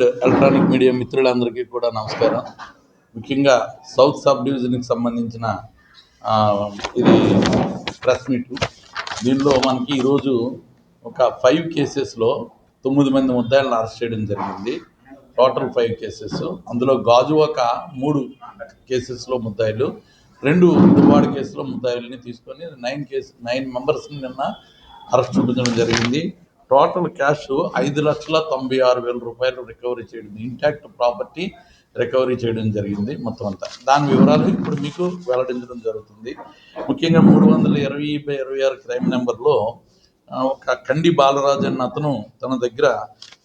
Electronic media మిత్రులందరికీ కూడా నమస్కారం. ముఖ్యంగా సౌత్ సబ్ డివిజన్కి సంబంధించిన ఇది ప్రెస్ మీట్. దీనిలో మనకి ఈరోజు ఒక 5 కేసెస్లో 9 మంది ముద్దాయిలను అరెస్ట్ చేయడం జరిగింది. Total 5 cases. అందులో గాజువాక 3 కేసెస్లో ముద్దాయిలు, 2 దువ్వాడ కేసులో ముద్దాయిల్ని తీసుకొని 9 మెంబర్స్ని నిన్న అరెస్ట్ చూపించడం జరిగింది. టోటల్ క్యాష్ 5,96,000 రూపాయలు రికవరీ చేయడం, ఇంటాక్ట్ ప్రాపర్టీ రికవరీ చేయడం జరిగింది మొత్తం అంతా. దాని వివరాలు ఇప్పుడు మీకు వెల్లడించడం జరుగుతుంది. ముఖ్యంగా 320/26 క్రైమ్ నెంబర్లో ఒక కండి బాలరాజు అన్న అతను తన దగ్గర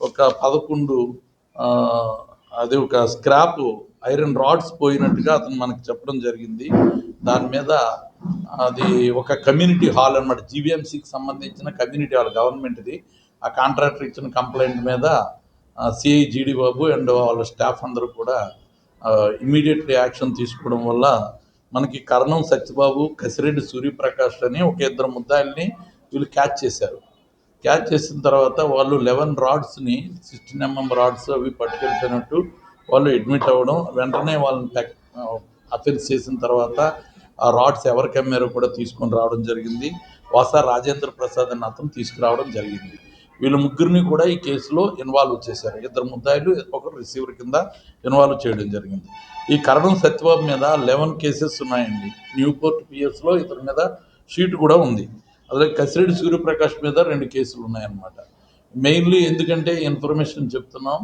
ఒక 11 అది ఒక స్క్రాప్ ఐరన్ రాడ్స్ పోయినట్టుగా అతను మనకు చెప్పడం జరిగింది. దాని మీద అది ఒక కమ్యూనిటీ హాల్ అనమాట, జీవీఎంసీకి సంబంధించిన కమ్యూనిటీ హాల్, గవర్నమెంట్ది. ఆ కాంట్రాక్టర్ ఇచ్చిన కంప్లైంట్ మీద సిఐ జీడి బాబు అండ్ వాళ్ళ స్టాఫ్ అందరూ కూడా ఇమీడియట్లీ యాక్షన్ తీసుకోవడం వల్ల మనకి కరణం సత్యబాబు, కసిరెడ్డి సూర్యప్రకాష్ అని ఒక 2 ముద్దాయిల్ని వీళ్ళు క్యాచ్ చేశారు. క్యాచ్ చేసిన తర్వాత వాళ్ళు 11 రాడ్స్ని 16 mm రాడ్స్ అవి పట్టుకెళ్ళిపోయినట్టు వాళ్ళు అడ్మిట్ అవ్వడం, వెంటనే వాళ్ళని అఫెన్స్ చేసిన తర్వాత ఆ రాడ్స్ ఎవరికి అమ్మారో కూడా తీసుకొని రావడం జరిగింది. వాసా రాజేంద్ర ప్రసాద్ అన్న అతను తీసుకురావడం జరిగింది. వీళ్ళ ముగ్గురిని కూడా ఈ కేసులో ఇన్వాల్వ్ చేశారు. 2 ముద్దాయిలు, ఒకరు రిసీవర్ కింద ఇన్వాల్వ్ చేయడం జరిగింది. ఈ కరణం సత్యబాబు మీద 11 కేసెస్ ఉన్నాయండి. న్యూపోర్ట్ పిఎస్లో ఇతని మీద షీట్ కూడా ఉంది. అలాగే కసిరెడ్డి సూర్యప్రకాష్ మీద 2 కేసులు ఉన్నాయన్నమాట. మెయిన్లీ ఎందుకంటే ఇన్ఫర్మేషన్ చెప్తున్నాం,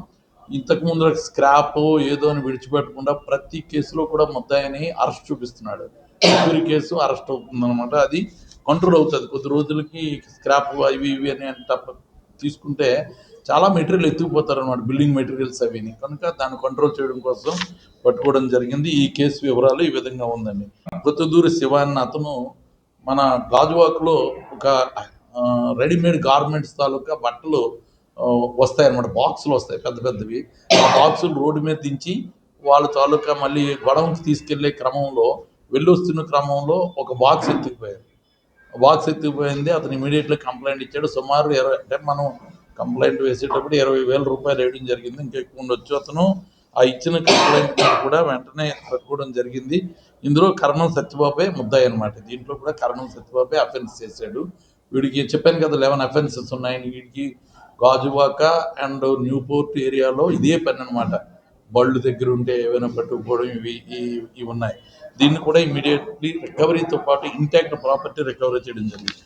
ఇంతకుముందు స్క్రాప్ ఏదో అని విడిచిపెట్టకుండా ప్రతి కేసులో కూడా ముద్దాయిని అరెస్ట్ చూపిస్తున్నాడు. రికవరీ కేసు అరెస్ట్ అవుతుందన్నమాట. అది కంట్రోల్ అవుతుంది. కొద్ది రోజులకి స్క్రాప్ ఇవి అని తీసుకుంటే చాలా మెటీరియల్ ఎత్తుకుపోతారన్నమాట, బిల్డింగ్ మెటీరియల్స్ అవిని. కనుక దాన్ని కంట్రోల్ చేయడం కోసం పట్టుకోవడం జరిగింది. ఈ కేసు వివరాలు ఈ విధంగా ఉందండి. ప్రొద్దుటూరి శివ అన్న అతను మన గాజువాకలో ఒక రెడీమేడ్ గార్మెంట్స్ తాలూకా బట్టలు వస్తాయన్నమాట, బాక్సులు వస్తాయి పెద్ద పెద్దవి. ఆ బాక్సులు రోడ్డు మీద దించి వాళ్ళ తాలూకా మళ్ళీ గొడవకి తీసుకెళ్లే క్రమంలో, వెళ్ళొస్తున్న క్రమంలో ఒక బాక్స్ ఎత్తుకుపోయింది. అతను ఇమీడియట్లీ కంప్లైంట్ ఇచ్చాడు. సుమారు 20, అంటే మనం కంప్లైంట్ వేసేటప్పుడు 20,000 రూపాయలు వేయడం జరిగింది, ఇంకా ఎక్కువ ఉండొచ్చు. అతను ఆ ఇచ్చిన కంప్లైంట్ కూడా వెంటనే పట్టుకోవడం జరిగింది. ఇందులో కరణం సత్యబాబే ముద్దాయి అనమాట. దీంట్లో కూడా కరణం సత్యబాబే అఫెన్స్ చేశాడు. వీడికి చెప్పాను కదా 11 అఫెన్సెస్ ఉన్నాయి. వీడికి గాజువాక అండ్ న్యూపోర్ట్ ఏరియాలో ఇదే పని అనమాట. బళ్ళు దగ్గర ఉంటే ఏమైనా పట్టుకుపోవడం ఇవి ఉన్నాయి. దీన్ని కూడా ఇమీడియట్లీ రికవరీతో పాటు ఇంటాక్ట్ ప్రాపర్టీ రికవరీ చేయడం జరిగింది.